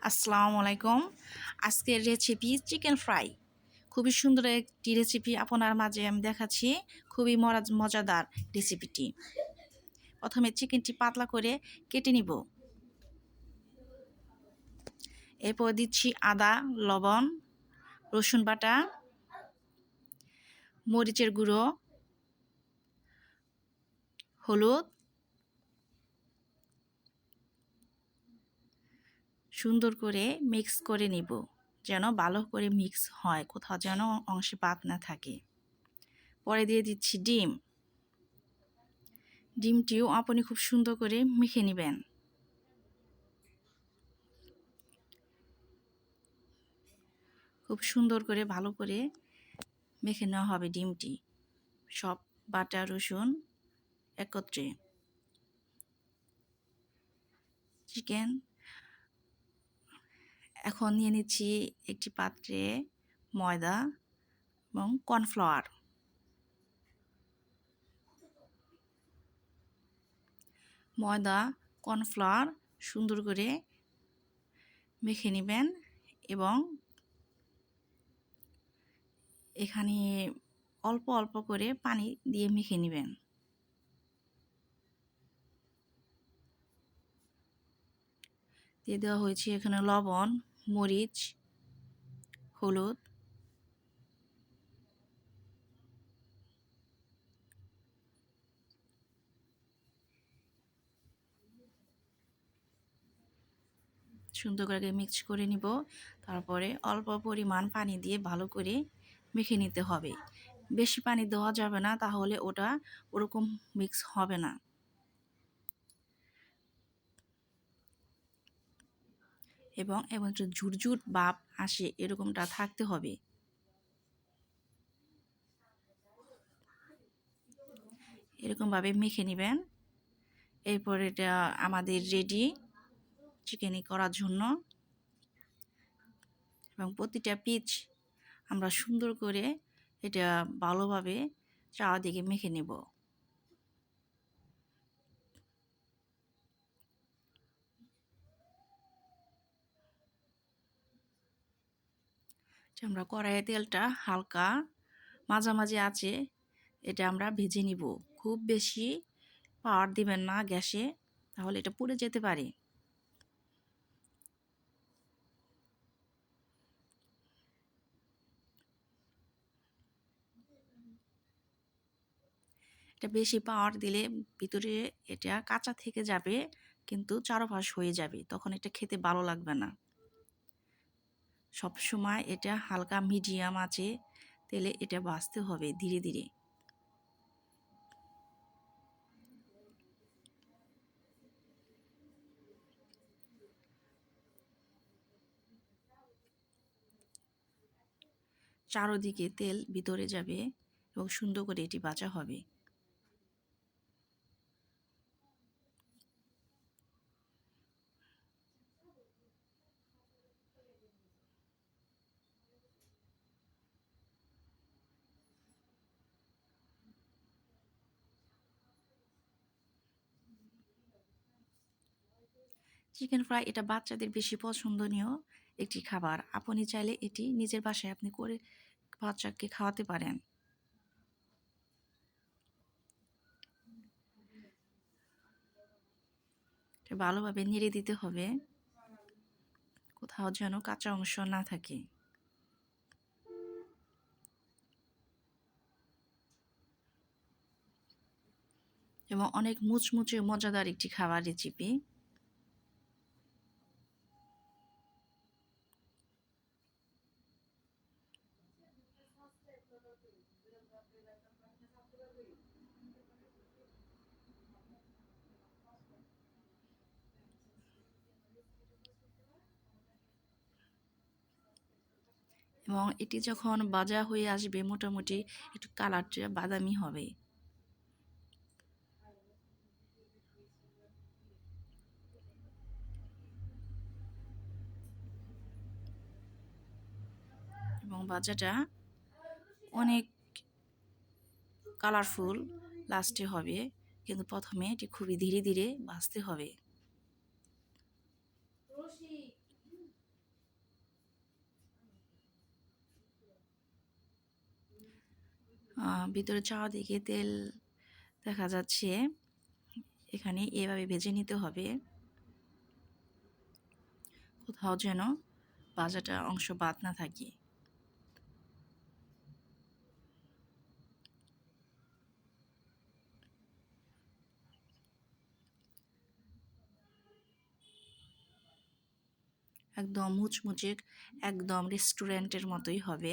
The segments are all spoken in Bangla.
আসসালামু আলাইকুম। আজকের রেসিপি চিকেন ফ্রাই। খুবই সুন্দর একটি রেসিপি আপনার মাঝে আমি দেখাচ্ছি। খুবই মজাদার রেসিপিটি। প্রথমে চিকেনটি পাতলা করে কেটে নিব। এরপর দিচ্ছি আদা, লবণ, রসুন বাটা, মরিচের গুঁড়ো, হলুদ, সুন্দর করে মিক্স করে নিব, যেন ভালো করে মিক্স হয়, কোথাও যেন অংশে পাত না থাকে। পরে দিয়ে দিচ্ছি ডিম। ডিমটিও আপনি খুব সুন্দর করে মেখে নেবেন। খুব সুন্দর করে ভালো করে মেখে নেওয়া হবে ডিমটি, সব বাটা রসুন একত্রে। চিকেন এখন নিয়ে নিচ্ছি একটি পাত্রে ময়দা এবং কর্নফ্লাওয়ার। ময়দা কর্নফ্লাওয়ার সুন্দর করে মেখে নেবেন এবং এখানে অল্প অল্প করে পানি দিয়ে মেখে নেবেন। দিয়ে দেওয়া হয়েছে এখানে লবণ, মরিচ, হলুদ, সুন্দর করে মিক্স করে নিব। তারপরে অল্প পরিমাণ পানি দিয়ে ভালো করে মেখে নিতে হবে। বেশি পানি দেওয়া যাবে না, তাহলে ওটা ওরকম মিক্স হবে না। এবং একটু ঝুরঝুর ভাব আসে এরকমটা থাকতে হবে। এরকমভাবে মেখে নেবেন। এরপর এটা আমাদের রেডি চিকেনি করার জন্য। এবং প্রতিটা পিচ আমরা সুন্দর করে এটা ভালোভাবে চারদিকে মেখে নেব। আমরা কড়াইয়ে তেলটা হালকা মাঝামাঝি আছে এটা আমরা ভেজে নিব। খুব বেশি পাওয়ার দিবেন না গ্যাসে, তাহলে এটা পুড়ে যেতে পারে। এটা বেশি পাওয়ার দিলে ভিতরে এটা কাঁচা থেকে যাবে, কিন্তু চারপাশ হয়ে যাবে, তখন এটা খেতে ভালো লাগবে না। সব সময় এটা হালকা মিডিয়াম আছে তেলে এটা ভাজতে হবে ধীরে ধীরে। চারদিকে তেল ভিতরে যাবে এবং সুন্দর করে এটি ভাজা হবে। চিকেন ফ্রাই এটা বাচ্চাদের বেশি পছন্দনীয় একটি খাবার। আপনি চাইলে এটি নিজের বাসায় আপনি করে বাচ্চাকে খাওয়াতে পারেন। ভালোভাবে নেড়ে দিতে হবে, কোথাও যেন কাঁচা অংশ না থাকে। এবং অনেক মুচমুচে মজাদার একটি খাবার রেসিপি। এবং এটি যখন ভাজা হয়ে আসবে মোটামুটি একটু কালারটা বাদামি হবে। এবং ভাজাটা অনেক কালারফুল লাস্টে হবে, কিন্তু প্রথমে এটি খুবই ধীরে ধীরে ভাজতে হবে। ভিতরে চাওয়া দিকে তেল দেখা যাচ্ছে। এখানে এভাবে ভেজে নিতে হবে, কোথাও যেন ভাজাটা অংশ বাদ না থাকে। একদম মুচমুচে, একদম রেস্টুরেন্টের মতোই হবে।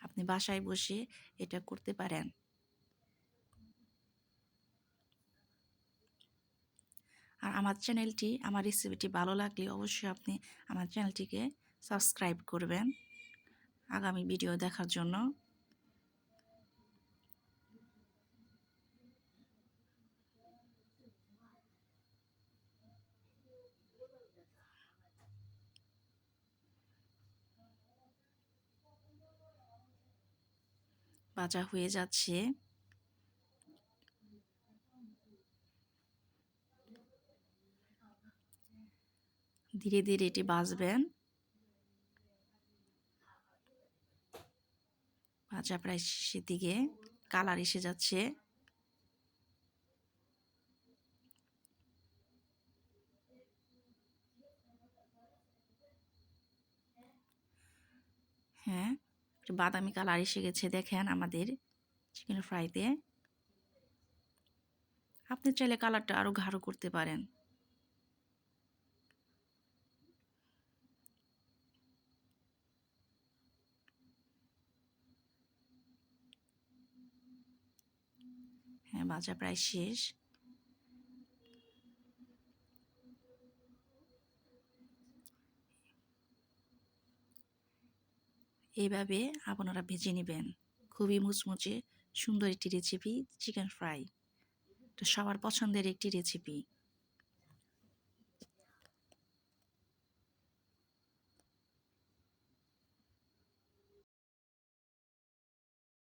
আপনি বাসায় বসে এটা করতে পারেন। আর আমার চ্যানেলটি, আমার রেসিপিটি ভালো লাগলে অবশ্যই আপনি আমার চ্যানেলটিকে সাবস্ক্রাইব করবেন আগামী ভিডিও দেখার জন্য। ভাজা হয়ে যাচ্ছে। ধীরে ধীরে এটি ভাজবেন। ভাজা প্রায় শেষের দিকে, কালার এসে যাচ্ছে। হ্যাঁ, বাদামি কালার এসে গেছে দেখেন আমাদের চিকেন ফ্রাইতে। আপনি চাইলে কালারটা আরও গাঢ় করতে পারেন। হ্যাঁ, ভাজা প্রায় শেষ। এইভাবে আপনারা ভেজে নেবেন। খুবই মুচমুচে সুন্দর একটি রেসিপি চিকেন ফ্রাই। তো সবার পছন্দের একটি রেসিপি।